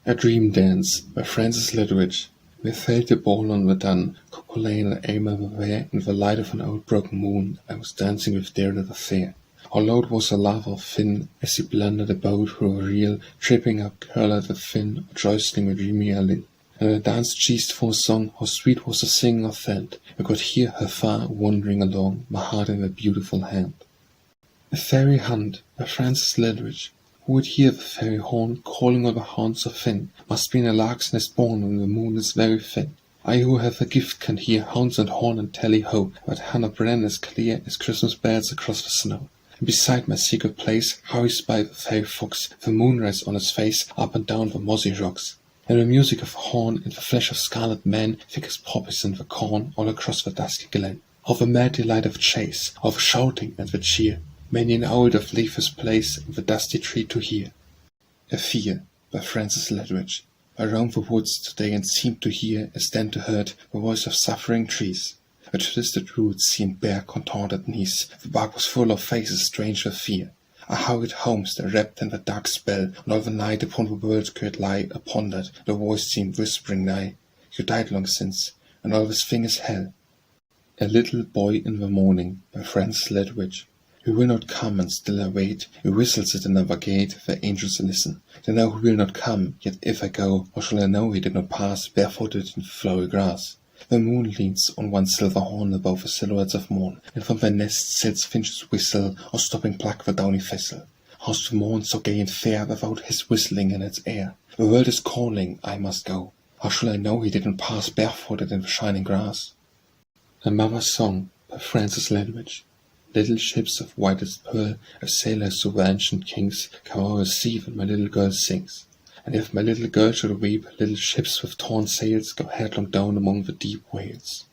A Dream Dance by Francis Ledwidge. We felt the ball on the dun, Coquelin and aim of away, in the light of an old broken moon. I was dancing with Deirdre the fair. Although it was a laugh of Finn, as he blundered about through a reel, tripping up curled with Finn, or joisting with Remy Alley. And the dance cheesed for a song, how sweet was the singing of felt. I could hear her far wandering along, my heart in her beautiful hand. A Fairy Hunt by Francis Ledwidge. Who would hear the fairy horn calling on the haunts of Finn? Must be in a lark's nest born when the moon is very thin. I who have a gift can hear hounds and horn and tally-ho, but Hannah Bren as clear as Christmas bells across the snow. And beside my secret place hurries by the fairy fox, the moonrise on his face, up and down the mossy rocks. And the music of a horn and the flesh of scarlet men, thick as poppies in the corn, all across the dusky glen. Of the mad delight of chase, of shouting and the cheer, many an owl doth leave his place in the dusty tree to hear. A Fear by Francis Ledwidge. I roamed the woods today and seemed to hear, as then to heard, the voice of suffering trees. The twisted roots seemed bare contorted knees, the bark was full of faces strange with fear. I hurried homes that wrapped in the dark spell, and all the night upon the world could lie, upon that the voice seemed whispering nigh. You died long since, and all this thing is hell. A Little Boy in the Morning by Francis Ledwidge. Who will not come and still I wait, who whistles at another gate, the angels listen. They know who will not come, yet if I go, how shall I know he did not pass barefooted in the flowery grass? The moon leans on one silver horn above the silhouettes of morn, and from their nests sails finches whistle, or stopping pluck the downy thistle. How's the morn so gay and fair without his whistling in its air? The world is calling, I must go. How shall I know he didn't pass barefooted in the shining grass? A Mother's Song by Francis Ledwidge. Little ships of whitest pearl, of sailors of ancient kings, come over the sea when my little girl sings. And if my little girl should weep, little ships with torn sails go headlong down among the deep whales.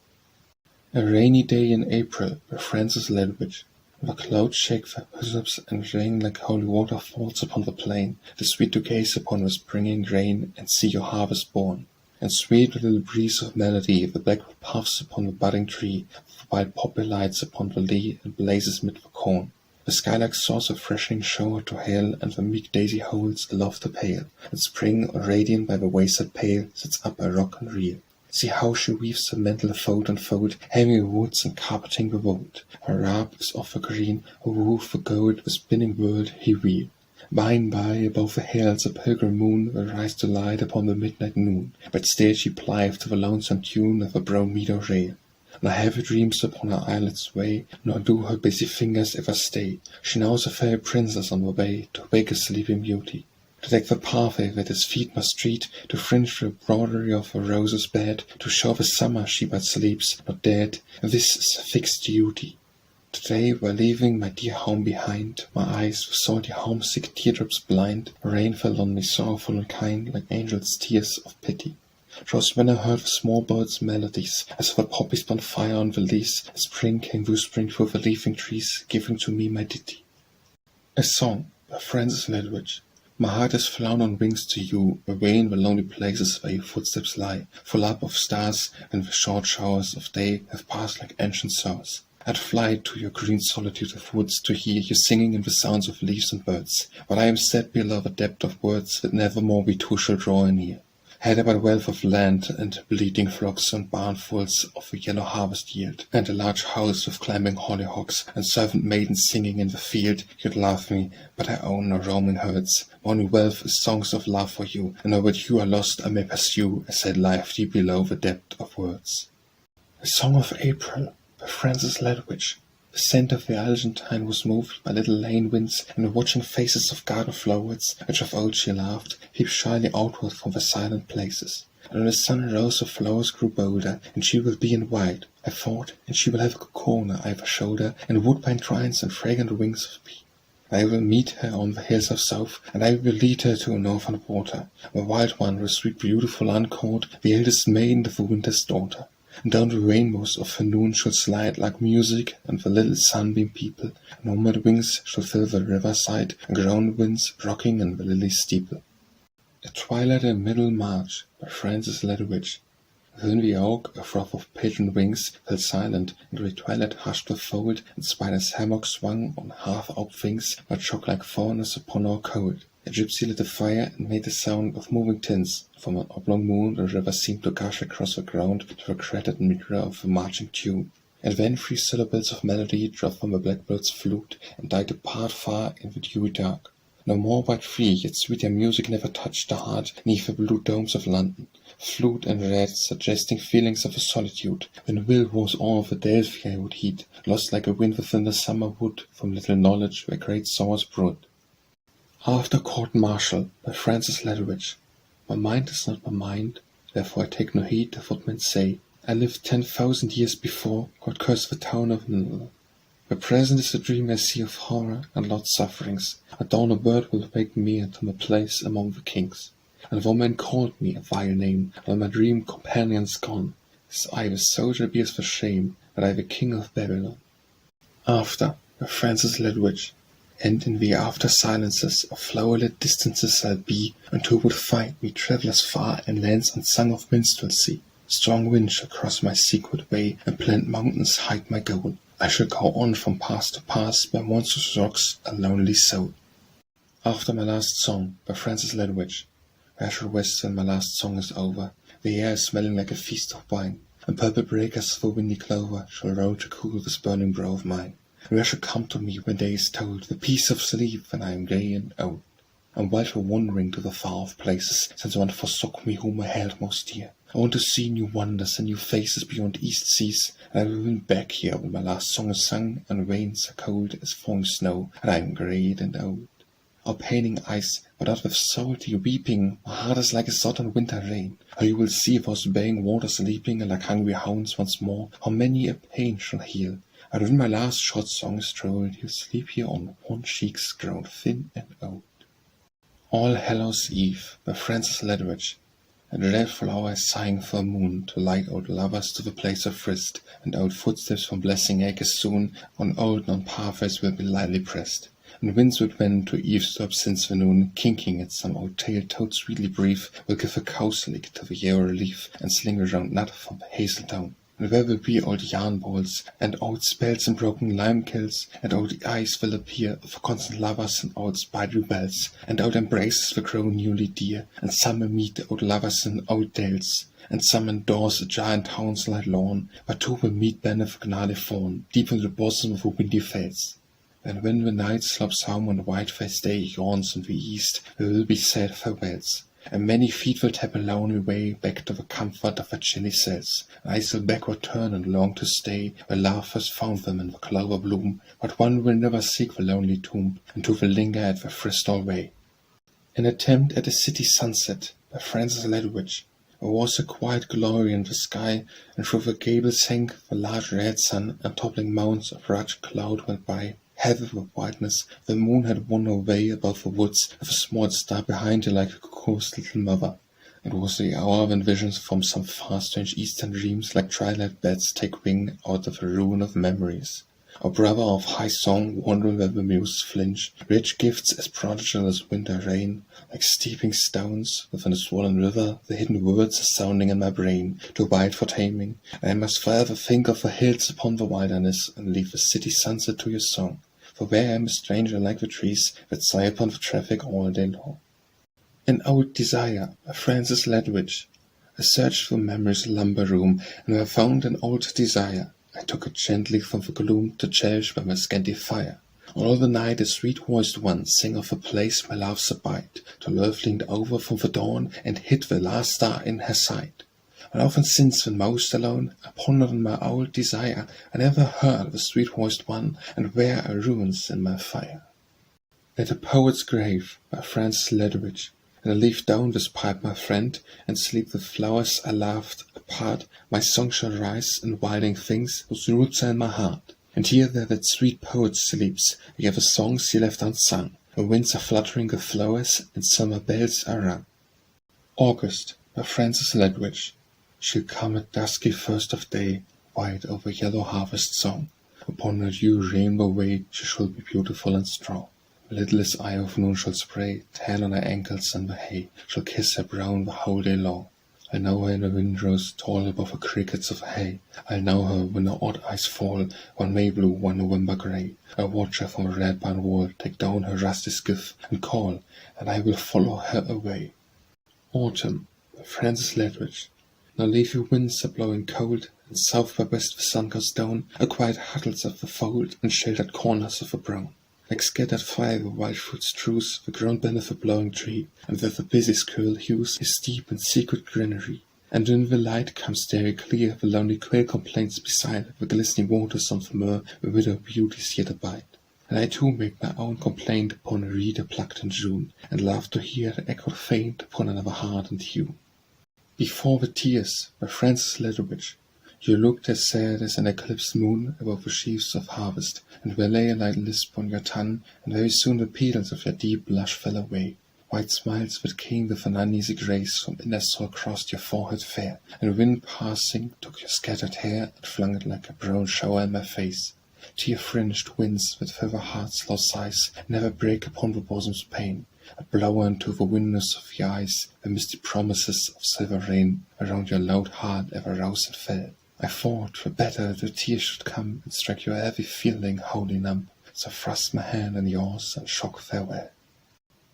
A Rainy Day in April by Francis Ledwidge. The clouds shake their bosoms and rain like holy water falls upon the plain. It is sweet to gaze upon the springing grain and see your harvest born. And sweet the little breeze of melody, the blackbird puffs upon the budding tree, the wild poppy lights upon the lea and blazes mid the corn. The skylark soars a freshening shower to hail, and the meek daisy holds aloft the pail, and spring, radiant by the wayside pale, sits up by rock and reel. See how she weaves her mantle fold on fold, hemming the woods and carpeting the wold. Her harp is of the green, her woof the gold, the spinning world he wheel. By and by, above the hills, a pilgrim moon will rise to light upon the midnight noon, but still she plieth to the lonesome tune of a brown meadow rail. Nor heavy dreams upon her eyelids sway, nor do her busy fingers ever stay. She knows a fairy princess on the way to wake a sleeping beauty, to take the pathway that his feet must tread, to fringe the broidery of a rose's bed, to show the summer she but sleeps, not dead. This is a fixed duty. Today, while leaving my dear home behind, my eyes with salty homesick teardrops blind, rain fell on me sorrowful and kind, like angels' tears of pity. 'Twas when I heard the small birds' melodies, as the poppies spun fire on the leaves, as spring came whispering through the leafing trees, giving to me my ditty. A Song by Francis Ledwidge. My heart is flown on wings to you, away in the lonely places where your footsteps lie, full up of stars, and the short showers of day have passed like ancient sours. I'd fly to your green solitude of woods to hear you singing in the sounds of leaves and birds, but I am set below the depth of words that nevermore we two shall draw anear. Had I but wealth of land, and bleating flocks, and barnfuls of a yellow harvest yield, and a large house with climbing hollyhocks, and servant maidens singing in the field, you'd love me, but I own no roaming herds. My only wealth is songs of love for you, and now that you are lost I may pursue, as I lie deep below the depth of words. A Song of April by Francis Ledwidge. The scent of the Argentine was moved by little lane winds, and the watching faces of garden flowers, which of old she loved, peeped shyly outward from the silent places. And when the sun rose the flowers grew bolder, and she will be in white, I thought, and she will have a cocoon on either shoulder, and woodbine twines and fragrant wings of bee. I will meet her on the hills of south, and I will lead her to a northern water, the wild one will sweep beautiful uncaught, the eldest maiden of the winter's daughter. And down the rainbows of her noon should slide like music, and the little sunbeam people, and homeward wings should fill the riverside, and ground winds rocking in the lily steeple. A Twilight in Middle March by Francis Ledwidge. Within the oak a froth of pigeon wings fell silent, and the twilight hushed the fold, and spiders' hammock swung on half-out things, but shook like fawners upon our cold. A gypsy lit a fire and made the sound of moving tins. From an oblong moon a river seemed to gush across the ground to a cratered mirror of a marching tune. And then 3 syllables of melody dropped from a blackbird's flute and died apart far in the dewy dark. No more but 3, yet sweeter music never touched the heart 'neath the blue domes of London. Flute and red, suggesting feelings of a solitude, when will was all the Delphi I would heed, lost like a wind within the summer wood, from little knowledge where great sorrows brood. After Court Martial by Francis Ledwidge. My mind is not my mind, therefore I take no heed of what men say. I lived 10,000 years before, God curse the town of Nineveh. The present is a dream I see of horror and lost sufferings. At dawn a bird will wake me into my place among the kings. And though men called me a vile name, and my dream companions gone, as I the soldier bears the shame that I the king of Babylon. After by Francis Ledwidge. And in the after silences of flower-lit distances I'll be, and who would find me travellers far in lands unsung of minstrelsy. Strong wind shall cross my secret way, and pleasant mountains hide my goal. I shall go on from pass to pass by monstrous rocks, a lonely soul. After my last song by Francis Ledwidge. I shall rest when my last song is over. The air is smelling like a feast of wine, and purple breakers through windy clover shall roll to cool this burning brow of mine. Where shall come to me when day is told, the peace of sleep when I am grey and old. And while for wandering to the far-off places, since one forsook me whom I held most dear, I want to see new wonders and new faces beyond east seas, and I will be back here when my last song is sung, and rains are cold as falling snow, and I am grey and old. Our paining eyes, but out with salty weeping, my heart is like a sodden winter rain. How you will see those baying waters leaping, and like hungry hounds once more, how many a pain shall heal. And when my last short song is told, you'll sleep here on worn cheeks grown thin and old. All Hallows Eve by Francis Ledwidge. And red flowers sighing for a moon to light old lovers to the place of tryst, and old footsteps from blessing acres soon on old known pathways will be lightly pressed. And winds would wend to eavesdrop since the noon, kinking at some old tale told sweetly brief, will give a cow's lick to the year relief, and sling a round nut from the hazel down. And there will be old yarn balls, and old spells and broken lime kills, and old eyes will appear for constant lovers and old spidery bells, and old embraces will grow newly dear, and summer meet old lovers in old dales, and some endorse a giant hound's light lawn, but two will meet beneath a gnarly thorn, deep in the bosom of the windy fells. And when the night slopes home and the white-faced day yawns in the east, there will be sad farewells. And many feet will tap a lonely way back to the comfort of their chilly cells. And I shall backward turn and long to stay where love first found them in the clover bloom, but one will never seek the lonely tomb, and two will linger at the Bristol way. An attempt at a city sunset by Francis Ledwidge. There was a quiet glory in the sky, and through the gables sank the large red sun, and toppling mounts of rugged cloud went by. Heavy with whiteness, the moon had won her way above the woods, with a small star behind her like a cuckoo's little mother. It was the hour when visions from some far strange eastern dreams like twilight bats take wing out of the ruin of memories. A brother of high song wandering where the muses flinch, rich gifts as prodigal as winter rain, like steeping stones within a swollen river, the hidden words are sounding in my brain, too wide for taming, and I must forever think of the hills upon the wilderness, and leave the city sunset to your song. For there I am a stranger like the trees that sigh upon the traffic all day long. An Old Desire by Francis Ledwidge. I searched through memory's lumber room, and I found an old desire. I took it gently from the gloom to cherish by my scanty fire. All the night a sweet-voiced one sang of a place my loves abide, till earth leaned over from the dawn and hid the last star in her sight. And often since, when most alone, I pondered on my old desire, I never heard the sweet-voiced one, and where are ruins in my fire. At a Poet's Grave by Francis Ledwidge. And I leave down this pipe, my friend, and sleep with flowers I loved apart. My song shall rise in wilding things whose roots are in my heart. And here where that sweet poet sleeps, I hear the songs he left unsung. The winds are fluttering with flowers, and summer bells are rung. August by Francis Ledwidge. She'll come at dusky first of day, white over yellow harvest song. Upon her dew rainbow way she shall be beautiful and strong. The littlest eye of noon shall spray, tan on her ankles and the hay, shall kiss her brown the whole day long. I know her in the windrows, tall above the crickets of hay. I know her when the odd eyes fall, one May blue, one November grey. I watch her from the red barn wall, take down her rusty skiff, and call, and I will follow her away. Autumn, by Francis Ledwidge. Now leafy winds are blowing cold, and south by west the sun goes down, a quiet huddles of the fold, and sheltered corners of the brown. Like scattered fire the wild fruit strews the ground beneath a blowing tree, and with the busy squirrel hews his deep and secret granary. And when the light comes very clear, the lonely quail complains beside the glistening waters of the Mer, where widow beauties yet abide. And I too make my own complaint upon a reader plucked in June, and love to hear the echo faint upon another heart and hue. Before the Tears, by Francis Ledwidge. You looked as sad as an eclipsed moon above the sheaves of harvest, and there lay a light lisp on your tongue, and very soon the petals of your deep blush fell away. White smiles that came with an uneasy grace from inner soul crossed your forehead fair, and wind passing took your scattered hair and flung it like a brown shower in my face. Tear-fringed winds that fill the heart's lost sighs never break upon the bosom's pain, but blow into the windows of your eyes the misty promises of silver rain around your loud heart ever rose and fell. I thought the better the tears should come and strike your heavy feeling wholly numb, so thrust my hand in yours and shook farewell.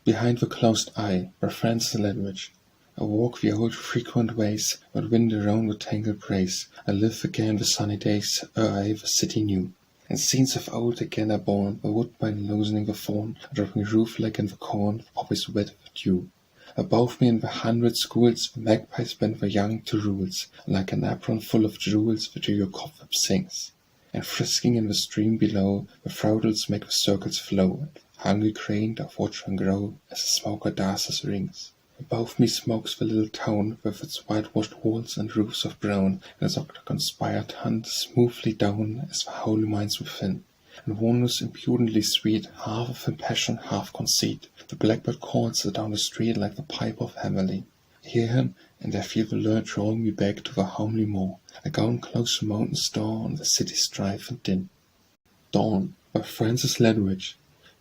Behind the closed eye, by Francis Ledwidge. I walk the old frequent ways, but wind around the tangled braes. I live again the sunny days, ere I the city knew. And scenes of old again are born, the woodbine loosening the thorn, a dropping roof like in the corn, the poppies wet with dew. Above me in the 100 schools the magpies bend the young to rules, and like an apron full of jewels the dew cobweb sings. And frisking in the stream below, the throtles make the circles flow, and the hungry crane doth watch and grow as the smoker dances rings. Above me smokes the little town with its whitewashed walls and roofs of brown, and its octagon-spired hunt smoothly down as the holy minds within. And wonders impudently sweet, half of impassion, half conceit. The blackbird calls down the street like the pipe of Hamelin. I hear him, and I feel the lure drawing me back to the homely moor. I go and close the mountain's door on the city's strife and din. Dawn, by Francis Ledwidge.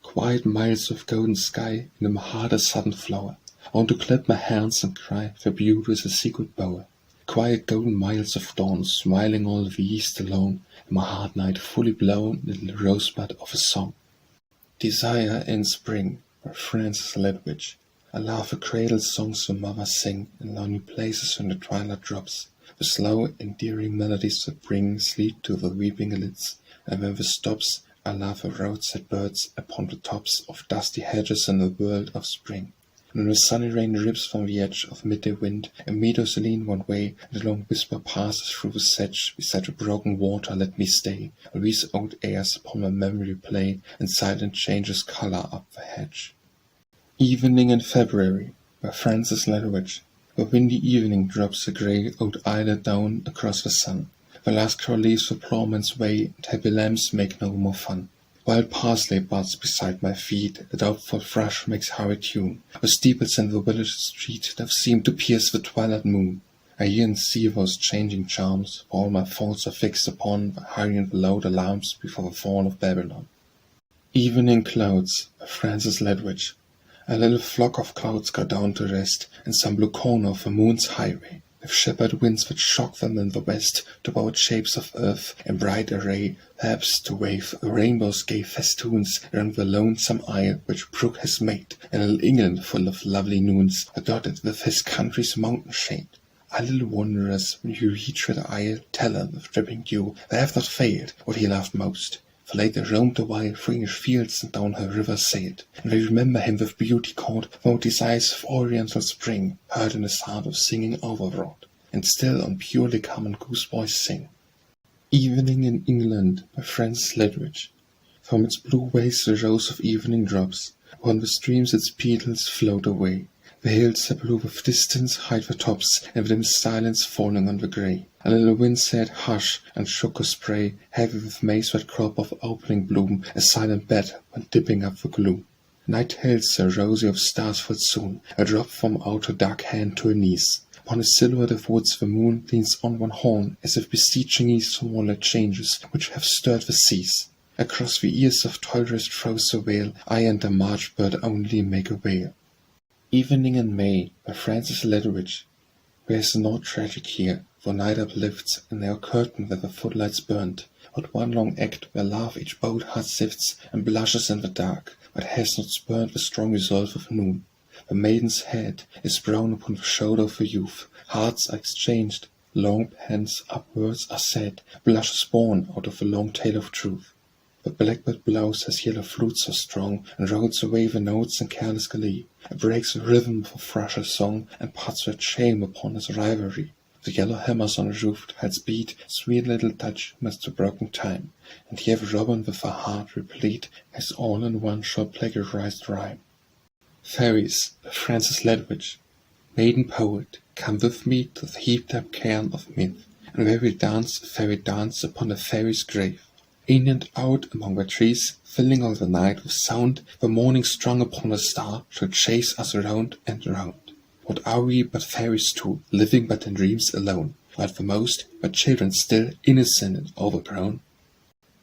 Quiet miles of golden sky, and in my heart a sudden flower. I want to clap my hands and cry, for beauty is a secret bower. Quiet golden miles of dawn, smiling all the east along, and my heart night fully blown, little rosebud of a song. Desire in Spring, by Francis Ledwidge. I love the cradle songs the mothers sing in lonely places when the twilight drops, the slow, endearing melodies that bring sleep to the weeping lids, and when the stops, I love the roadside birds upon the tops of dusty hedges in the world of spring. And when the sunny rain drips from the edge of midday wind, and meadows lean one way, and a long whisper passes through the sedge, beside the broken water let me stay, while these old airs upon my memory play, and silent changes colour up the hedge. Evening in February, by Francis Ledwidge. The windy evening drops a grey old islet down across the sun. The last crow leaves the ploughman's way, and happy lambs make no more fun. Wild parsley buds beside my feet, a doubtful thrush makes hurried tune. The steeples in the village street doth seem to pierce the twilight moon. I hear and see those changing charms, for all my thoughts are fixed upon the hurrying below the lamps before the fall of Babylon. Evening Clouds, by Francis Ledwidge. A little flock of clouds go down to rest in some blue corner of the moon's highway, with shepherd winds that shock them in the west to bowed shapes of earth in bright array, perhaps to wave a rainbow's gay festoons around the lonesome isle which Brooke has made, and little England full of lovely noons, dotted with his country's mountain shade. Our little wanderers, when you reach that isle, tell him with dripping dew they have not failed what he loved most. For late they roamed the wide Frankish fields and down her river sailed, and they remember him with beauty caught from desires of oriental spring, heard in his heart of singing overwrought, and still on purely common goose voice sing. Evening in England, by Francis Ledwidge. From its blue waves the rose of evening drops, upon the streams its petals float away. The hills are blue with distance hide the tops, and dim silence falling on the grey. A little wind said hush, and shook a spray, heavy with maze-wet crop of opening bloom, a silent bed went dipping up the gloom. Night hills are rosy of stars full soon, a drop from out her dark hand to her knees. Upon a silhouette of woods the moon leans on one horn, as if beseeching ease from all the changes which have stirred the seas. Across the ears of toilers throws the veil, I and the March bird only make a wail. Evening in May, by Francis Ledwidge. There is no tragic here, for night uplifts, and no curtain where the footlights burnt, but one long act where love each bold heart sifts, and blushes in the dark, but has not spurned the strong resolve of noon. The maiden's head is brown upon the shoulder of the youth, hearts are exchanged, long pants upwards are said, blushes born out of the long tale of truth. The blackbird blows his yellow flute so strong, and rolls away the notes in careless glee. It breaks the rhythm of a thrusher's song, and puts red shame upon his rivalry. The yellow hammers on the roof tells beat, sweet little touch amidst the broken time, and here the robin with a heart replete has all in one short plagiarized rhyme. Faries, by Francis Ledwidge. Maiden poet, come with me to the heaped-up cairn of myth, and where we dance a fairy dance upon the fairy's grave. In and out among the trees, filling all the night with sound, the morning strung upon a star shall chase us round and round. What are we but fairies too, living but in dreams alone, or at the most but children still, innocent and overgrown?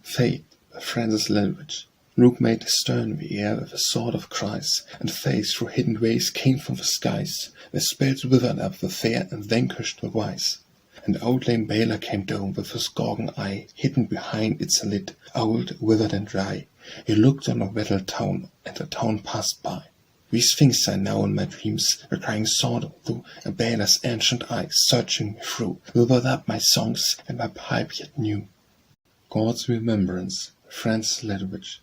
Fate, by Francis Ledwidge. Rook made stern the air with a sword of cries, and faith through hidden ways came from the skies, where spells withered up the fair and vanquished the wise. And old lame Baylor came down with his gorgon eye, hidden behind its lid, old, withered and dry. He looked on a rattled town, and the town passed by. These things I now in my dreams, the crying sword through a Baylor's ancient eyes, searching me through, withered up my songs, and my pipe yet new. God's Remembrance, Francis Ledwidge.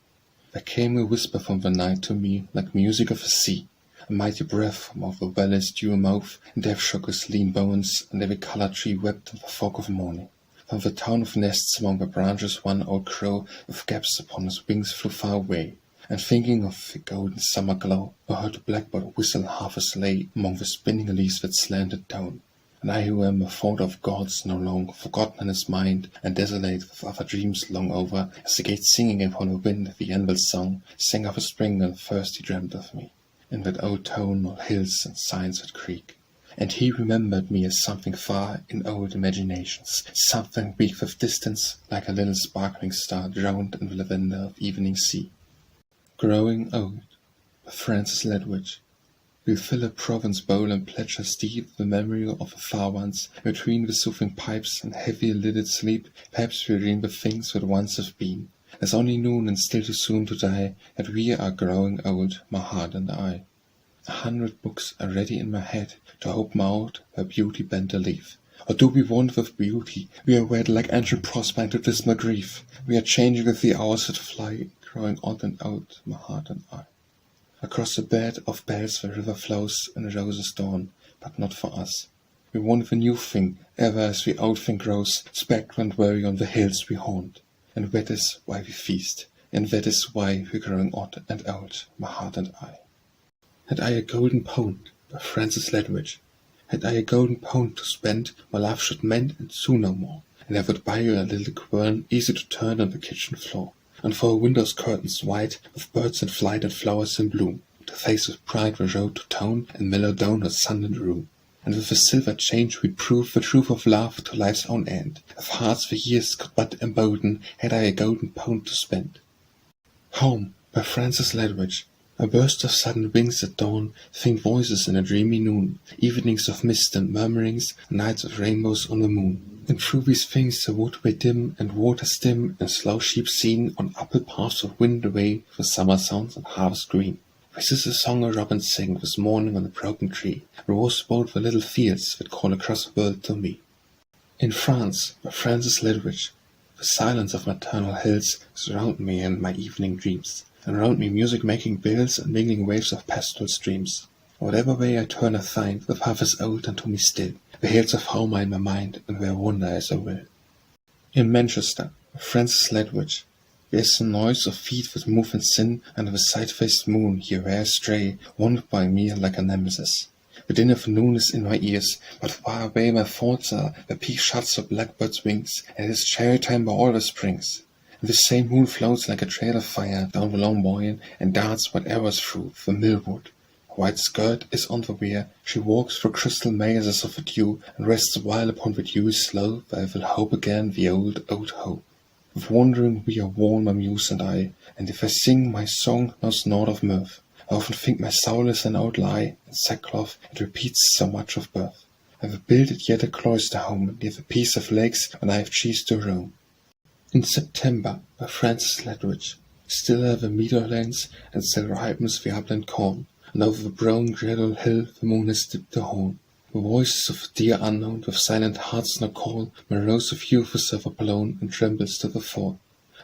There came a whisper from the night to me, like music of the sea. A mighty breath from out the valley's dewy mouth, and death shook his lean bones, and every colored tree wept in the fog of morning. From the town of nests among the branches one old crow with gaps upon his wings flew far away, and thinking of the golden summer glow, I heard a blackbird whistle half as lay among the spinning leaves that slanted down. And I who am a thought of gods no long, forgotten in his mind, and desolate with other dreams long over, as the gate singing upon the wind the anvil song, sang of the spring and first he dreamt of me. In that old town all hills and signs that creak. And he remembered me as something far in old imaginations, something weak with distance, like a little sparkling star drowned in the lavender of evening sea. Growing Old, by Francis Ledwidge. We'll fill a province bowl and pledge us deep the memory of the far ones, between the soothing pipes and heavy-lidded sleep, perhaps we'll dream the things that once have been. There's only noon and still too soon to die, that we are growing old, my heart and I. 100 books are ready in my head, to open out where beauty bent a leaf. Or do we want with beauty? We are wed like ancient prosper into dismal grief. We are changing with the hours that fly, growing odd and old, my heart and I. Across the bed of bells the river flows in roses dawn, but not for us. We want the new thing, ever as the old thing grows, spectre and worry on the hills we haunt. And that is why we feast, and that is why we're growing odd and old, my heart and I. Had I a golden pound, by Francis Ledwidge. Had I a golden pound to spend, my love should mend and soon no more, and I would buy you a little quern easy to turn on the kitchen floor, and for a window's curtains white, with birds in flight and flowers in bloom, to face with pride the road to town, and mellow down her sunlit room. And with a silver change we'd prove the truth of love to life's own end, if hearts for years could but embolden, had I a golden pound to spend. Home, by Francis Ledwidge. A burst of sudden wings at dawn, faint voices in a dreamy noon, evenings of mist and murmurings, nights of rainbows on the moon. And through these things the woodway dim and waters dim, and slow sheep seen on upper paths of wind away for summer sounds and harvest green. This is a song a robin sang this morning on a broken tree, and was about the little fields that call across the world to me. In France, by Francis Ledwidge. The silence of maternal hills surround me in my evening dreams, and round me music-making bills and mingling waves of pastoral streams. Whatever way I turn I find, the path is old unto me still, the hills of home are in my mind, and where wonder is a will. In Manchester, by Francis Ledwidge. There is the noise of feet that move in sin, and of a side-faced moon here where I stray, wandered by me like a nemesis. The din of noon is in my ears, but far away my thoughts are, the peak shuts the blackbird's wings, and it is cherry time by all the springs. And the same moon floats like a trail of fire down the long Moyne, and darts whatever is through the millwood. Her white skirt is on the weir, she walks through crystal mazes of the dew, and rests awhile upon the dewy slope, where I will hope again the old, old hope. With wandering we are worn, my muse and I, and if I sing my song knows naught of mirth, I often think my soul is an old lie, in sackcloth it repeats so much of birth. I've builded yet a cloister home near the piece of lakes when I have ceased to roam. In September, by Francis Ledwidge, still are the meadowlands, and still ripens the upland corn, and over the brown gradual hill the moon has dipped the horn. The voices of the deer unknown with silent hearts now call, my rose of youth is overblown and trembles to the fall.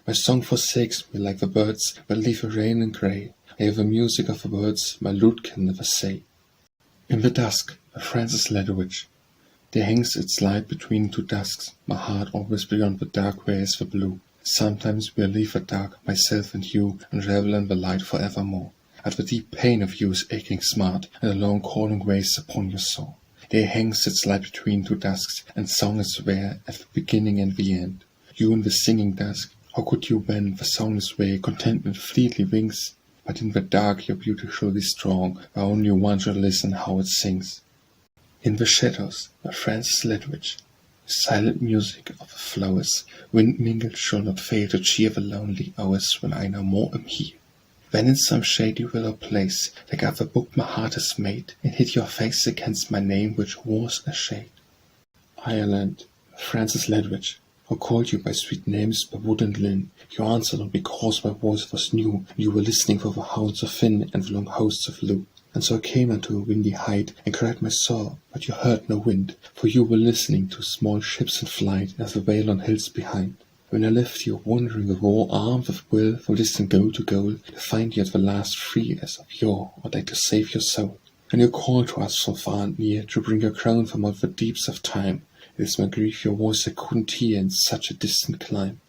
My song forsakes me like the birds that leave the rain and grey. I hear the music of the words my lute can never say. In the dusk, by Francis Ledwidge, there hangs its light between two dusks, my heart always beyond the dark where is the blue. Sometimes we'll leave the dark, myself and you, and revel in the light forevermore. At the deep pain of you is aching smart, and a long calling weighs upon your soul. There hangs its light between two dusks, and song is there at the beginning and the end. You in the singing dusk, how could you bend the soundless way, contentment fleetly wings? But in the dark your beauty surely strong, where only one should listen how it sings. In the shadows, by Francis Ledwidge, the silent music of the flowers, wind mingled, shall not fail to cheer the lonely hours when I no more am here. Then in some shady willow place, take up the book my heart has made, and hid your face against my name which was a shade. Ireland, by Francis Ledwidge, who called you by sweet names by wood and linn, you answered not because my voice was new, and you were listening for the hounds of Finn and the long hosts of Lugh. And so I came unto a windy height, and cried my sorrow, but you heard no wind, for you were listening to small ships in flight, as the veil on hills behind. When I left you wandering with all armed with will, from distant goal to goal, to find you at the last free as of yore, or like to save your soul. And you called to us from far and near, to bring your crown from out the deeps of time. It is my grief your voice I couldn't hear in such a distant clime.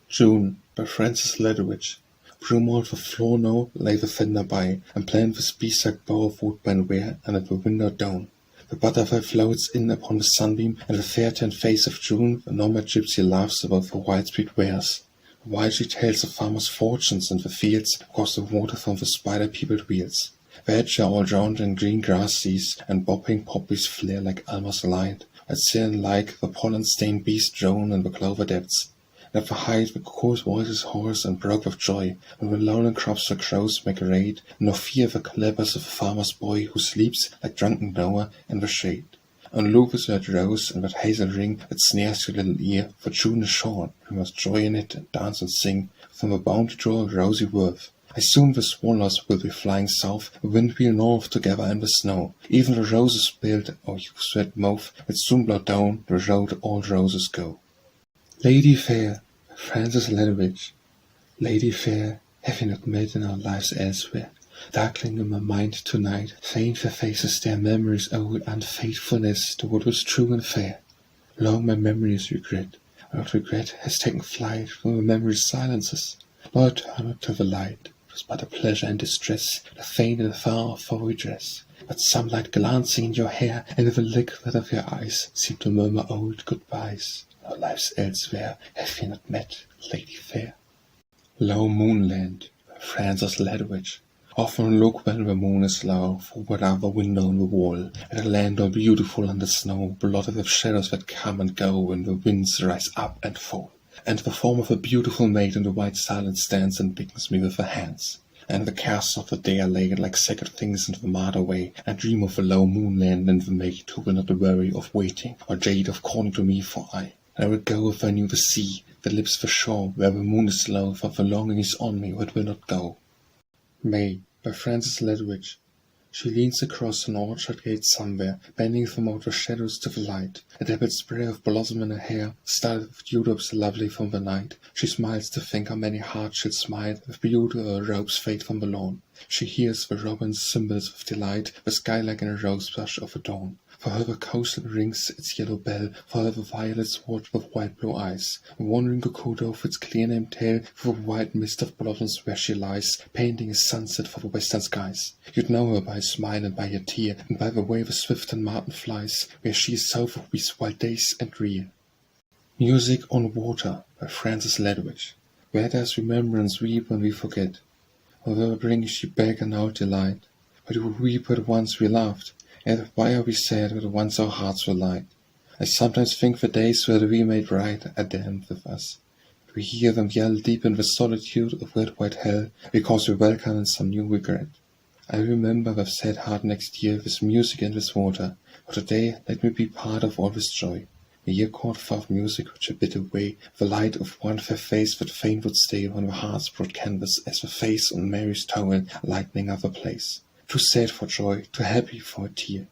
June, by Francis Ledwidge. Broomwald the floor now lay the fender by, and planned the spear-sacked bow of woodbine ware, and at the window down. The butterfly floats in upon the sunbeam, and the fair-tanned face of June, the nomad gypsy laughs about the widespread wares. While she tells of farmers' fortunes in the fields, across the water from the spider-peopled wheels. The hedge are all drowned in green grass seas, and bobbing poppies flare like Alma's light, but sin like the pollen-stained bees drone in the clover depths. At the height the coarse voices hoarse and broke with joy, when the lowland crops the crows make raid, nor fear the clevers of a farmer's boy who sleeps like drunken Noah in the shade. And look with that rose and that hazel ring that snares your little ear, for June is shorn, we must joy in it and dance and sing, from a bounty draw of rosy worth. I soon the swallows will be flying south, the wind wheel north together in the snow. Even the roses build, O you sweat mouth, that soon blow down the road all roses go. Lady fair, by Francis Ledwidge. Lady fair, have we not met in our lives elsewhere? Darkling in my mind tonight, faint the faces their memories old unfaithfulness to what was true and fair. Long my memories regret, but regret has taken flight from the memory's silences. Lord, turn not to the light, it was but a pleasure and distress, the faint and far for redress. But some light glancing in your hair, and the liquid of your eyes, seemed to murmur old goodbyes. Our lives elsewhere have we not met, lady fair. Low moonland, by Francis Ledwidge. Often look when the moon is low, forward out the window in the wall, at a land all beautiful under snow, blotted with shadows that come and go when the winds rise up and fall. And the form of a beautiful maid in the white silence stands and beckons me with her hands. And the casts of the day are laid like sacred things into the mud away, and dream of the low moonland and the maid who will not worry of waiting, or jade of calling to me, for I will go if I knew the sea, that lips the shore, where the moon is low, for the longing is on me, but will not go. May, by Francis Ledwidge. She leans across an orchard gate somewhere, bending from out the shadows to the light. A dappled spray of blossom in her hair, started with dewdrops lovely from the night. She smiles to think how many hearts she'll smite, with beauty her robes fade from the lawn. She hears the robin's cymbals of delight, the sky like in a roseblush of the dawn. For her the coastline rings its yellow bell, for her the violets watch with white blue eyes. A wandering cuckoo doth its clear named tail through the white mist of blossoms where she lies, painting a sunset for the western skies. You'd know her by a smile and by a tear, and by the way the swift and martin flies, where she is south of these wild days and drear. Music on Water, by Francis Ledwidge. Where does remembrance weep when we forget? Or where brings she back an old delight? But we weep at once we laughed, and why are we sad when once our hearts were light? I sometimes think the days that we made right are damned with us. We hear them yell deep in the solitude of red white hell, because we welcome in some new regret. I remember the sad heart next year, with music and with water, For today let me be part of all this joy. A year chord of music which a bit away, the light of one fair face that fain would stay on the heart's broad canvas as the face on Mary's towel lightening of a place. Too sad for joy, too happy for a tear.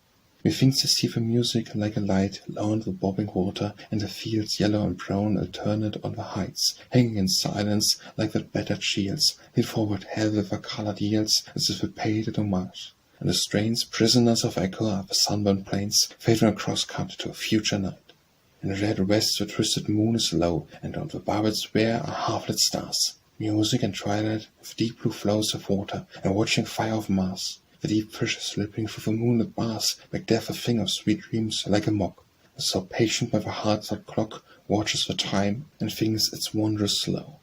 Methinks I see the music like a light along the bobbing water, and the fields yellow and brown alternate on the heights, hanging in silence like that battered shields, lean forward held with their coloured yields as if they paid it homage. And the strains, prisoners of echo, are the sunburned plains, fading across cut to a future night. In the red west the twisted moon is low, and on the barbed ware are half-lit stars. Music and twilight, with deep blue flows of water, and watching fire of Mars. The deep fishes slipping through the moonlit bars make death a thing of sweet dreams like a mock. The so patient by the heart-set clock watches the time and thinks it's wondrous slow.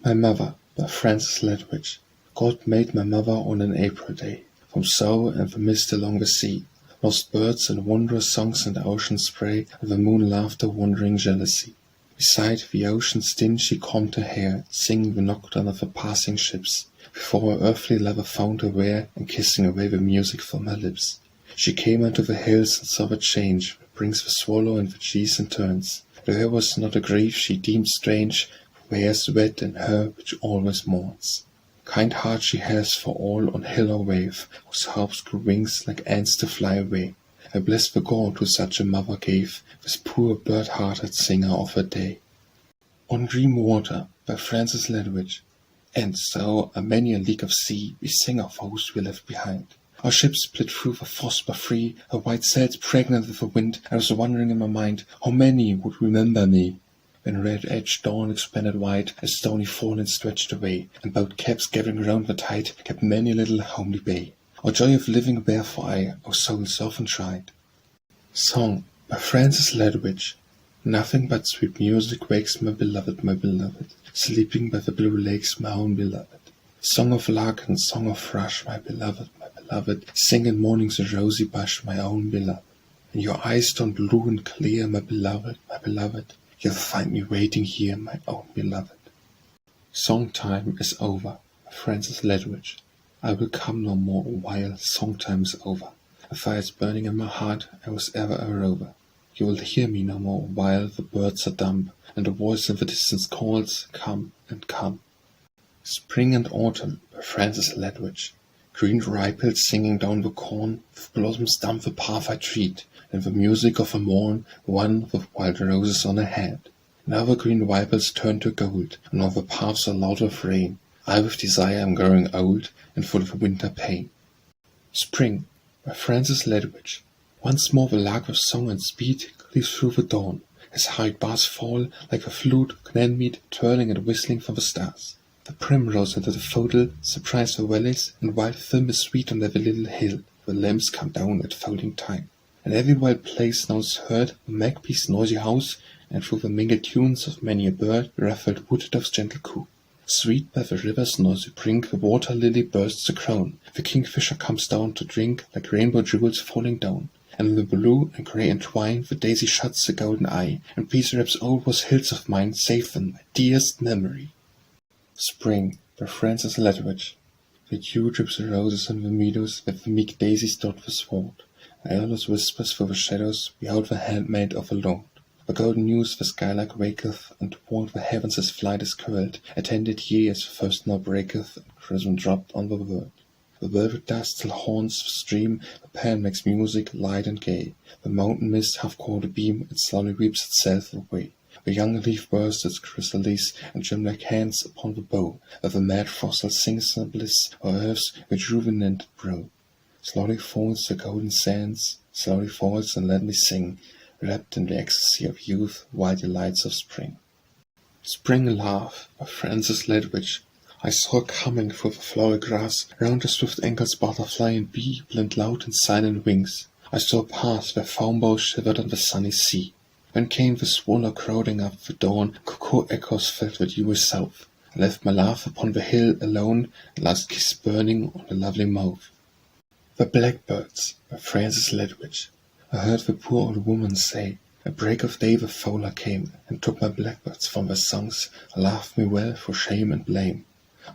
My Mother, by Frances Ledwidge. God made my mother on an April day. From sow and the mist along the sea, lost birds and wondrous songs and ocean spray, and the moon laughter wondering jealousy. Beside the ocean's din she combed her hair, singing the nocturne of the passing ships, before her earthly lover found her ware, and kissing away the music from her lips. She came unto the hills and saw the change that brings the swallow and the geese and terns. There was not a grief she deemed strange, for there's wet in her which always mourns. Kind heart she has for all on hill or wave, whose hopes grew wings like ants to fly away. I bless the God who such a mother gave, this poor bird-hearted singer of her day. On green water, by Frances Ledwidge. And so, a many a league of sea, we sing of those we left behind. Our ship split through the Vosper free, her white sails pregnant with the wind. I was wondering in my mind, how many would remember me? When red-edged dawn expanded wide, a stony foreland stretched away, and boat caps gathering round the tide kept many a little homely bay. Our joy of living wherefore I, our souls often tried. Song, by Frances Ledwidge. Nothing but sweet music wakes my beloved, sleeping by the blue lakes, my own beloved. Song of lark and song of thrush, my beloved, sing in morning's rosy bush, my own beloved. And your eyes turn blue and clear, my beloved, you'll find me waiting here, my own beloved. Song time is over, by Frances Ledwidge. I will come no more while song time is over. A fire's burning in my heart, I was ever a rover. You will hear me no more while the birds are dumb, and a voice in the distance calls, come and come. Spring and Autumn, by Frances Ledwidge. Green riples singing down the corn, with blossoms dumb the path I tread, and the music of a morn, one with wild roses on her head. Now the green riples turn to gold, and all the paths are loud with rain. I with desire am growing old, and full of winter pain. Spring, by Frances Ledwidge. Once more the lark with song and speed cleaves through the dawn, as hurried bars fall, like a flute clanmead twirling and whistling from the stars. The primrose and the daffodil surprise the valleys, and wild thyme is sweet on every little hill, the lambs come down at folding time. And every wild place now is heard the magpie's noisy house, and through the mingled tunes of many a bird the ruffled wood dove's gentle coo. Sweet by the river's noisy brink the water lily bursts a crown, the kingfisher comes down to drink like rainbow jewels falling down. And in the blue and grey entwine the daisy shuts a golden eye, and peace wraps all those hills of mine, save them, my dearest memory. Spring, by Frances Ledwidge. The dew drips the roses in the meadows, that the meek daisies dot the sward. Aeolus whispers through the shadows, behold the handmaid of the Lord. The golden news the skylark waketh, and toward the heavens his flight is curled. Attended ye as the first now breaketh, and chrism dropped on the world. The velvet dust still haunts the stream, the pan makes music light and gay. The mountain mist half caught a beam, it slowly weeps itself away. The young leaf bursts its chrysalis, and gem-like hands upon the bow, where the mad fossil sings in bliss, or earth's rejuvenated brow. Slowly falls the golden sands, slowly falls, and let me sing, wrapped in the ecstasy of youth, wild delights of spring. Spring Love, by Frances Ledwidge. I saw her coming through the flowery grass, round the swift-ankled butterfly and bee blent loud in silent wings. I saw her pass where foam boughs shivered on the sunny sea. When came the swallow crowding up the dawn, cuckoo echoes filled the dewy south. I left my love upon the hill alone, and last kiss burning on the lovely mouth. The Blackbirds, by Frances Ledwidge. I heard the poor old woman say, at break of day the fowler came, and took my blackbirds from their songs, and laughed me well for shame and blame.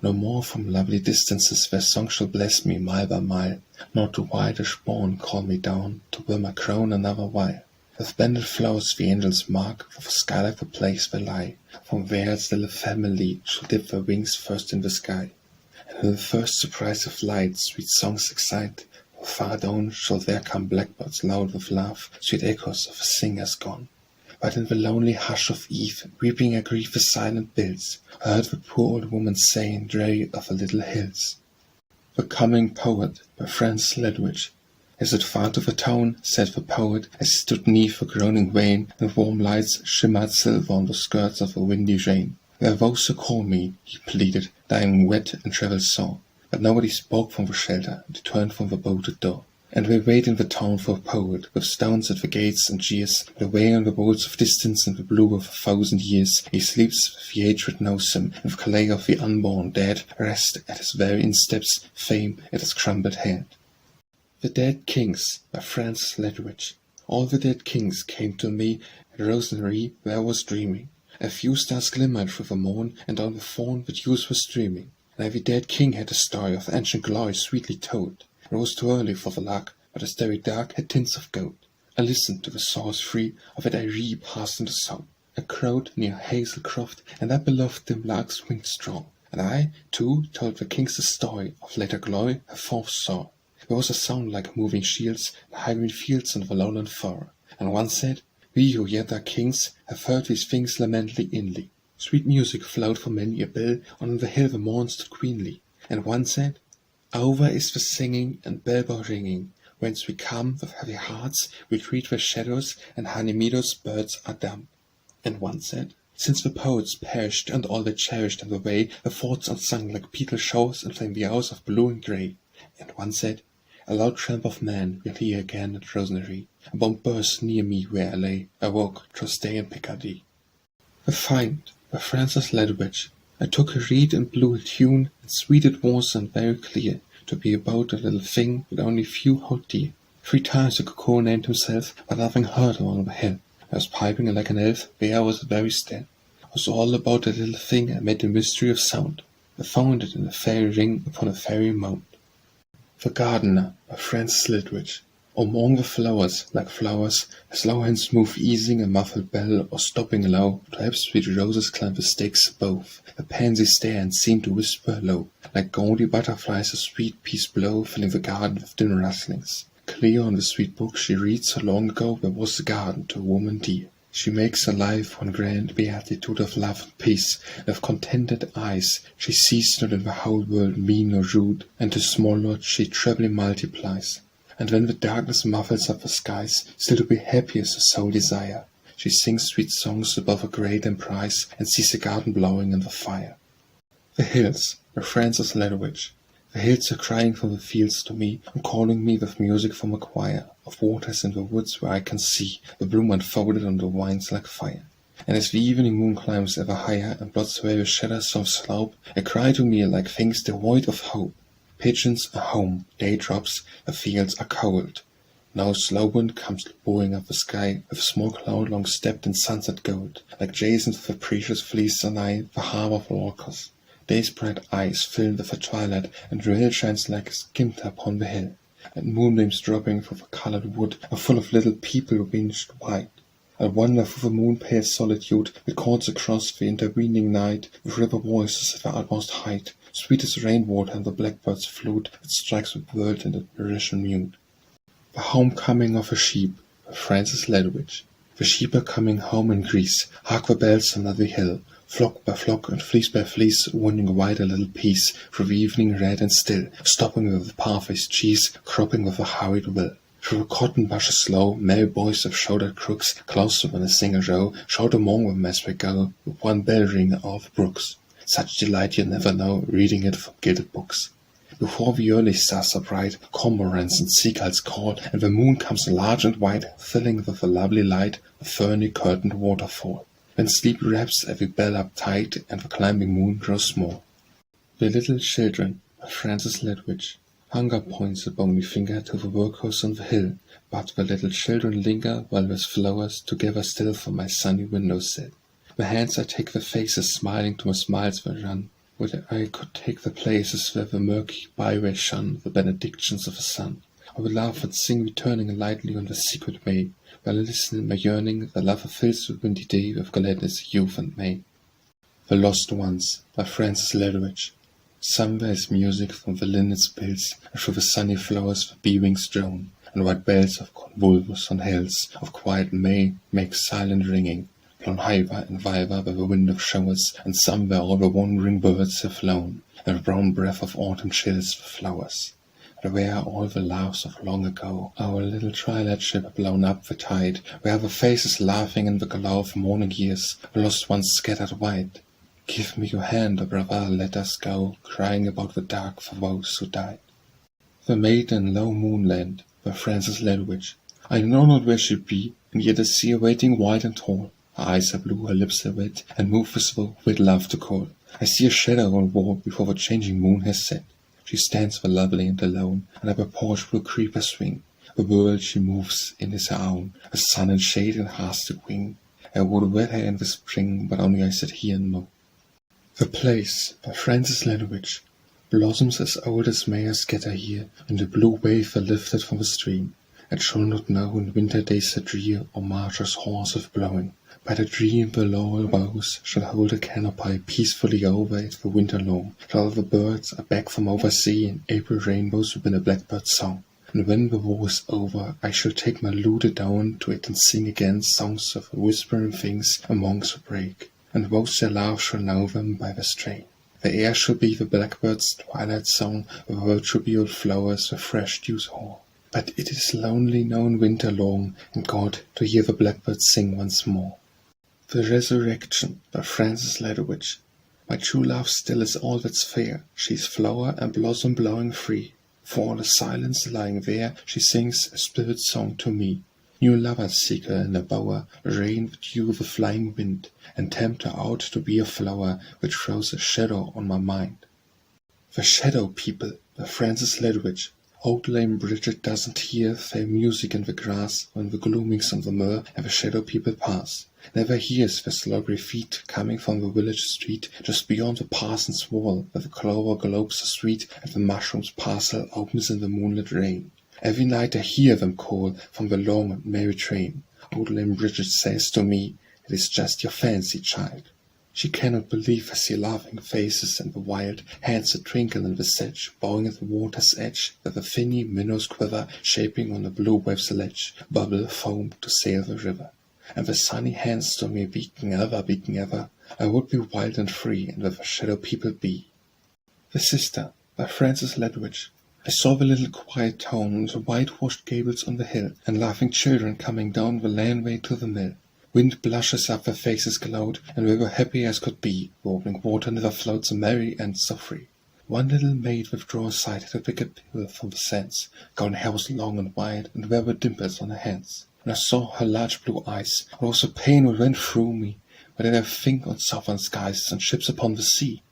No more from lovely distances where song shall bless me mile by mile, nor to whitish bourne call me down to wear my crown another while. With bended flowers the angels mark for the sky like the place where lie, from where the little family shall dip their wings first in the sky. And in the first surprise of light sweet songs excite, for far down shall there come blackbirds loud with love, sweet echoes of the singers gone. But in the lonely hush of eve, weeping a grief the silent bills, I heard the poor old woman saying, dreary of the little hills. The Coming Poet by Francis Ledwidge. Is it far to the town? Said the poet, as he stood neath the groaning vane, and warm lights shimmered silver on the skirts of a windy rain. There those who call me, he pleaded, dying wet and travel sore. But nobody spoke from the shelter, and he turned from the bolted door. And we wait in the town for a poet, with stones at the gates and jeers, and away on the bolts of distance and the blue of 1,000 years. He sleeps with the hatred knows him, and the clay of the unborn dead rest at his very insteps, fame at his crumbled head. The Dead Kings by Francis Ledwidge. All the dead kings came to me at Rosemary where I was dreaming. A few stars glimmered through the morn, and on the fawn the dews were streaming. And every dead king had a story of ancient glory sweetly told. It was too early for the lark, but the starry dark had tints of gold. I listened to the source free of it I passed into song. I crowed near Hazelcroft, and that beloved dim lark's winged strong. And I, too, told the kings the story of later glory I forth saw. There was a sound like moving shields in high green fields and the lowland far. And one said, we who yet are kings have heard these things lamently inly. Sweet music flowed from many a bill, on the hill the morn stood queenly. And one said, over is the singing and bell-bow ringing, whence we come with heavy hearts, we greet the shadows, and honey meadows birds are dumb. And one said, since the poets perished and all they cherished in the way, the thoughts unsung like petal showers and flame the hours of blue and grey. And one said, a loud tramp of men we'll hear again at Rosemary. A bomb burst near me where I lay, I woke, 'twas day in Picardy. The Find by Francis Ledwidge. I took a reed and blew a tune, and sweet it was and very clear, to be about a little thing that only few hold dear. 3 times the cuckoo named himself, but nothing heard along the hill. I was piping like an elf, the air was very still. It was all about a little thing I made the mystery of sound. I found it in a fairy ring upon a fairy mound. The Gardener by Francis Ledwidge. Among the flowers, like flowers, as low hands move easing a muffled bell or stopping low, to help sweet roses climb the stakes above. The pansies stare and seem to whisper low, like gaudy butterflies a sweet peace blow, filling the garden with dim rustlings. Clear on the sweet book she reads so long ago there was a garden to a woman dear. She makes her life one grand beatitude of love and peace, and of contented eyes she sees not in the whole world mean or rude, and to small lot she trebly multiplies. And when the darkness muffles up the skies, still to be happy as her soul desire, she sings sweet songs above a great emprise, and sees the garden blowing in the fire. The Hills by Francis Ledwidge. The hills are crying from the fields to me, and calling me with music from a choir of waters in the woods where I can see the bloom unfolded on the vines like fire. And as the evening moon climbs ever higher and blots away the shadows of slope, they cry to me like things devoid of hope. Pigeons are home, day drops, the fields are cold. Now slow wind comes bowing up the sky, with a small cloud long stepped in sunset gold, like Jason with the precious fleece anigh the harbour of Orcus. Day's bright eyes fill with the twilight, and rail shines like a scinta upon the hill, and moonbeams dropping through the coloured wood are full of little people winged white. I wander through the moon-pale solitude that calls across the intervening night, with river voices at the utmost height, sweet as rainwater and the blackbird's flute that strikes the world in admiration mute. The Homecoming of a Sheep by Francis Ledwidge. The sheep are coming home in Greece, hark the bells on every hill, flock by flock and fleece by fleece, winding wide a little piece through the evening red and still, stopping with the pathway's cheese, cropping with a hurried will. Through the cotton bushes slow, merry boys of shouldered crooks, close to in a single row, shout among them as we go, with one bell ring all the brooks. Such delight you never know, reading it from gilded books. Before the early stars are bright, cormorants and seagulls call, and the moon comes large and white, filling with a lovely light the ferny curtained waterfall. When sleep wraps every bell up tight, and the climbing moon grows small. The Little Children by Francis Ledwidge. Hunger points a bony finger to the workhouse on the hill, but the little children linger while with flowers together still from my sunny window sill. The hands I take the faces smiling to my smiles will run. Would I could take the places where the murky byway shun the benedictions of the sun. I would laugh and sing returning lightly on the secret way, while I listen in my yearning the lover fills the windy day with gladness, youth and May. The Lost Ones by Francis Ledwidge. Somewhere is music from the linnet's bills, and through the sunny flowers the bee-wings drone, and white bells of convolvulus on hills of quiet May make silent ringing, blown hither and thither by the wind of showers, and somewhere all the wandering birds have flown, and the brown breath of autumn chills the flowers. And where are all the laughs of long ago, our little twilight ship blown up the tide, where are the faces laughing in the glow of morning years, the lost ones scattered wide? Give me your hand, O brother, let us go, crying about the dark for those who died. The Maid in Low Moonland by Francis Ledwidge. I know not where she be, and yet I see her waiting wide and tall. Her eyes are blue, her lips are red, and move as though with love to call. I see a shadow on the wall before the changing moon has set. She stands there lovely and alone, and up her porch will creep a swing. The world she moves in is her own, the sun and shade and heart's the wing. I would wed her in the spring, but only I sit here and mow. The Place by Francis Ledwidge. Blossoms as old as May are scatter here, and the blue wave are lifted from the stream. And shall not know in winter days are drear, or March's hoarse with blowing. By the dream the laurel boughs shall hold a canopy peacefully over it the winter long, till the birds are back from oversea, and April rainbows within a blackbird's song. And when the war is over, I shall take my lute down to it and sing again songs of whispering things amongst the brake. And those their love shall know them by the strain. The air shall be the blackbird's twilight song, the world shall be old flowers with fresh dews hoar. But it is lonely now in winter long, and God, to hear the blackbirds sing once more. The Resurrection by Francis Ledwidge. My true love still is all that's fair, she is flower and blossom blowing free. For all the silence lying there, she sings a spirit song to me. New lovers seek her in a bower, rain with dew the flying wind, and tempt her out to be a flower which throws a shadow on my mind. The Shadow People by Francis Ledwidge. Old lame Bridget doesn't hear fair music in the grass when the gloamings on the moor and the shadow people pass. Never hears their sluggery feet coming from the village street just beyond the parson's wall, where the clover globes the street and the mushroom's parcel opens in the moonlit rain. Every night I hear them call from the long and merry train. Old lame Bridget says to me, "It is just your fancy, child." She cannot believe her see laughing faces and the wild hands that twinkle in the sedge, bowing at the water's edge, where the finny minnows quiver, shaping on the blue wave's ledge, bubble foam to sail the river. And the sunny hands to me beacon ever, I would be wild and free, and with the shadow people be. The Sister by Francis Ledwidge. I saw the little quiet town and the whitewashed gables on the hill, and laughing children coming down the landway to the mill. Wind blushes up their faces glowed, and we were happy as could be. Warbling water never floats so merry and so free. One little maid with draw aside had a wicked pill from the sands, gown hair was long and wide, and there were dimples on her hands. And I saw her large blue eyes, and also pain what went through me, but then I think on southern skies and ships upon the sea.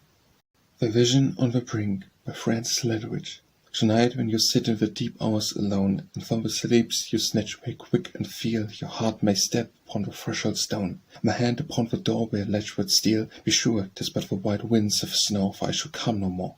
The Vision on the Brink by Francis Ledwidge. Tonight when you sit in the deep hours alone, and from the sleeps you snatch away quick and feel your heart may step upon the threshold stone. My hand upon the doorway latchward steal, be sure 'tis but the white winds of snow, for I shall come no more.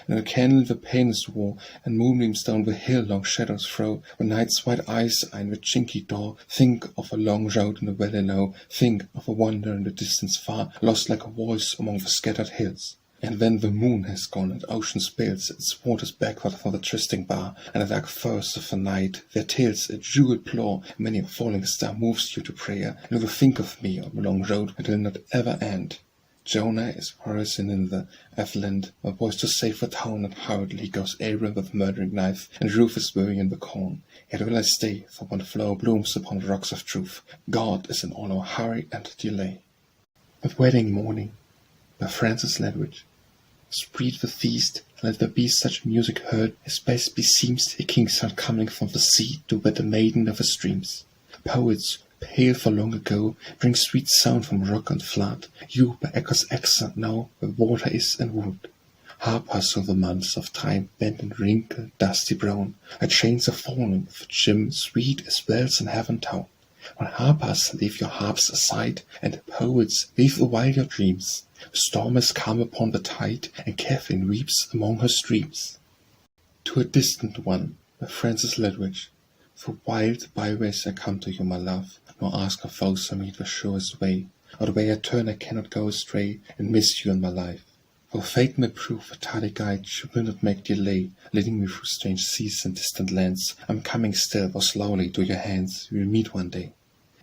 And a candle in the panel's wall, and moonbeams down the hill long shadows throw, when night's white eyes are in the chinky door, think of a long road in the valley low, think of a wonder in the distance far, lost like a voice among the scattered hills. And when the moon has gone and ocean spills its waters backward from the trysting bar, and the dark forests of the night their tales a jeweled plough, many a falling star moves you to prayer, and you will think of me on the long road that will not ever end. Jonah is horizon in the Eveland, my boy's to save the town, and hurriedly goes Abram with murdering knife, and Ruth is buried in the corn. Yet will I stay, for one flower blooms upon the rocks of truth. God is in all our hurry and delay. The Wedding Morning by Francis Ledwidge. Spread the feast, let there be such music heard, as best beseems a king's son coming from the sea to wed the maiden of the streams. Poets, pale for long ago, bring sweet sound from rock and flood. You, by echo's accent now, where water is and wood. Harpers of the months of time, bent and wrinkled, dusty brown, our chains are falling, for Jim, sweet as bells in heaven town. When harpers leave your harps aside, and poets weave awhile your dreams, the storm has come upon the tide, and Kathleen weeps among her streams. To a distant one, by Francis Ledwidge. Through wild byways I come to you, my love, nor ask of foes I meet the surest way, or the way I turn I cannot go astray, and miss you in my life. Though fate may prove a tardy guide, she will not make delay, leading me through strange seas and distant lands. I'm coming still, though slowly, to your hands, we'll meet one day.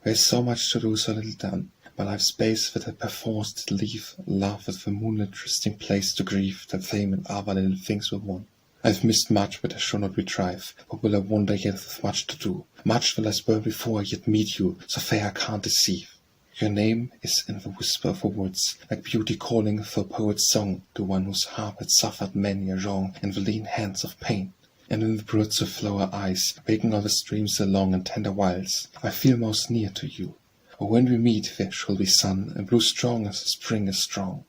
There is so much to do, so little done. My life's space that I perforce did leave, love with the moonlit trysting place to grieve, that fame and other little things were won. I've missed much, but I shall not retrieve, but will I wander yet with much to do. Much will I spurn before I yet meet you, so fair I can't deceive. Your name is in the whisper of the woods, like beauty calling through a poet's song to one whose harp had suffered many a wrong in the lean hands of pain. And in the broods of flower eyes, waking all the streams along in tender wilds, I feel most near to you. Or when we meet there shall be sun, and blue strong as the spring is strong.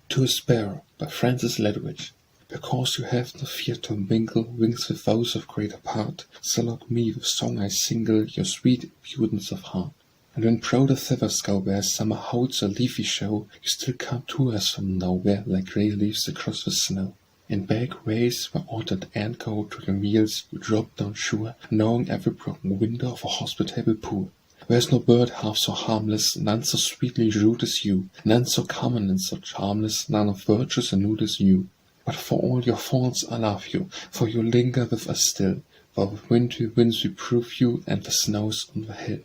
To a Sparrow, by Francis Ledwidge. Because you have no fear to mingle wings with those of greater part, so lock me with song I single your sweet impudence of heart. And when prouder feathers go where summer holds a leafy show, you still come to us from nowhere like grey leaves across the snow. In back ways where ordered and go to your meals, you drop down sure, knowing every broken window of a hospitable pool. There's no bird half so harmless, none so sweetly rude as you, none so common and so charmless, none of virtues and nude as you. But for all your faults I love you, for you linger with us still, though with wintry winds we prove you, and the snows on the hill.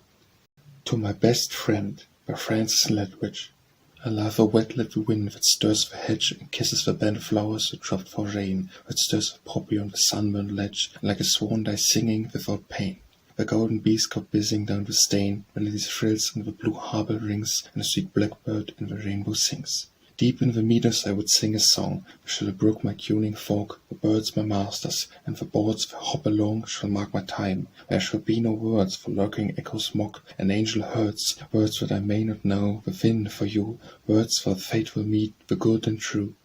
To my best friend, by Francis Ledwidge. I love a wet-lit wind that stirs the hedge and kisses the bent flowers that dropped for rain, that stirs a poppy on the sunburned ledge, like a swan dies singing without pain. The golden bees go buzzing down the stain, the lily thrills and the blue harbor rings, and the sweet blackbird in the rainbow sings. Deep in the meadows I would sing a song, where shall the brook my tuning folk, the birds my masters, and the birds that hop along shall mark my time. There shall be no words, for lurking echoes mock, an angel herds, words that I may not know, within for you, words for the fate will meet, the good and true.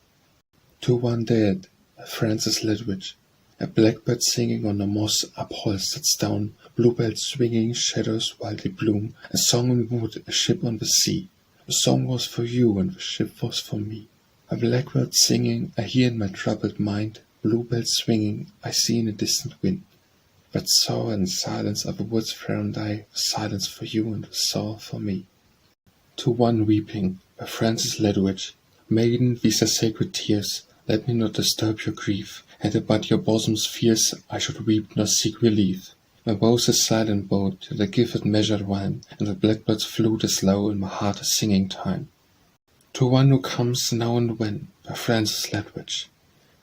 To one dead, by Francis Ledwidge. A blackbird singing on the moss upholstered stone, bluebells swinging, shadows wildly bloom, a song on wood, a ship on the sea. The song was for you, and the ship was for me. A blackbird singing, I hear in my troubled mind, bluebells swinging, I see in a distant wind. But sorrow and silence are the woods wherein die, the silence for you and the sorrow for me. To one weeping, by Francis Ledwidge. Maiden, these are sacred tears, let me not disturb your grief. Had it but your bosom's fears, I should weep nor seek relief. My woe's a silent boat, till I give it measured rhyme, and the blackbird's flute is low, and my heart is singing time. To one who comes now and when, by Francis Ledwidge.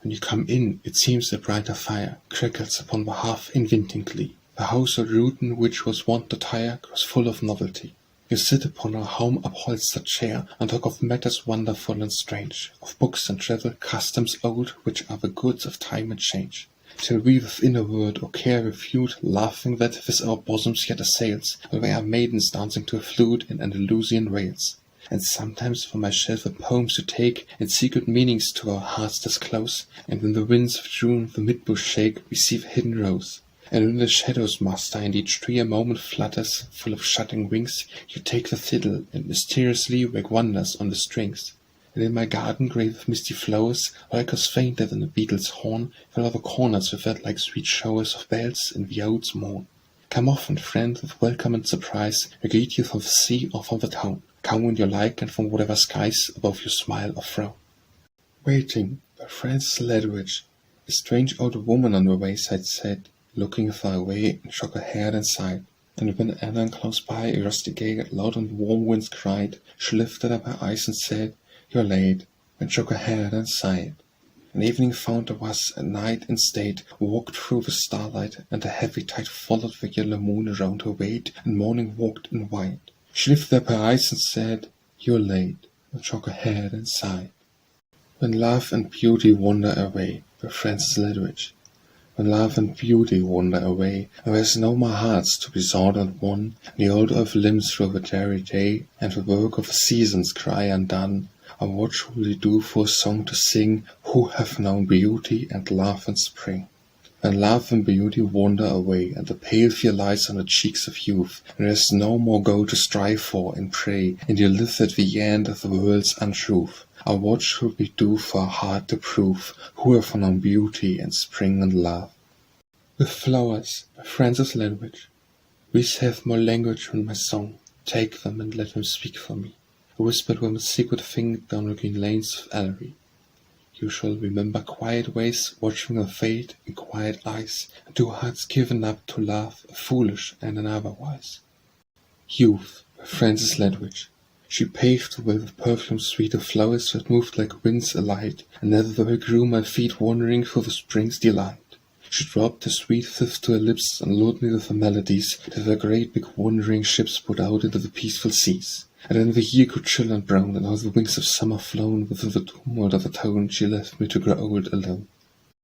When you come in, it seems a brighter fire crackles upon the hearth invitingly. The household routine which was wont to tire grows full of novelty. You sit upon a home-upholstered chair, and talk of matters wonderful and strange, of books and travel, customs old, which are the goods of time and change. Till we within a word or care refute, laughing that with our bosoms yet assails, while there are maidens dancing to a flute in Andalusian rails. And sometimes from my shelf of poems you take, and secret meanings to our hearts disclose, and when the winds of June the midbush shake, we see the hidden rose. And when the shadows muster, and each tree a moment flutters, full of shutting wings, you take the fiddle, and mysteriously wake wonders on the strings. And in my garden grey with misty flowers, or echoes fainter than a beetle's horn, fill all the corners with that like sweet showers of bells in the old's morn. Come often, friend, with welcome and surprise, I greet you from the sea or from the town. Come when you like, and from whatever skies above you smile or frown. Waiting, by Francis Ledwidge. A strange old woman on the wayside sat, looking far away, and shook her head and sighed. And when Anna close by, a rusty gate, loud and warm winds cried, she lifted up her eyes and said, "You're late," and shook her head and sighed. And evening found there was a knight in state, walked through the starlight, and a heavy tide followed the yellow moon around her weight, and morning walked in white. She lifted up her eyes and said, "You're late," and shook her head and sighed. When love and beauty wander away, by Francis Ledwidge. When love and beauty wander away, and there's no more hearts to be sought and won, and the old earth limps through the dreary day, and the work of the seasons cry undone, oh, what shall we do for a song to sing, who have known beauty and love and spring? When love and beauty wander away, and the pale fear lies on the cheeks of youth, and there is no more goal to strive for and pray, and you live at the end of the world's untruth. Oh, what should we do for a heart to prove, who have known beauty and spring and love? With Flowers, by Francis Ledwidge. These have more language than my song. Take them and let them speak for me. I whispered with a secret thing down the green lanes of Ellery. You shall remember quiet ways, watching the fade in quiet eyes, and two hearts given up to love, a foolish and an otherwise. Youth, by Francis Ledwidge. She paved the way with perfume sweet of flowers that moved like winds alight, and never where grew my feet wandering through the spring's delight. She dropped the sweet fifth to her lips and lured me with her melodies that her great big wandering ships put out into the peaceful seas. And then the year grew chill and brown, and all the wings of summer flown within the tumult of a tone she left me to grow old alone.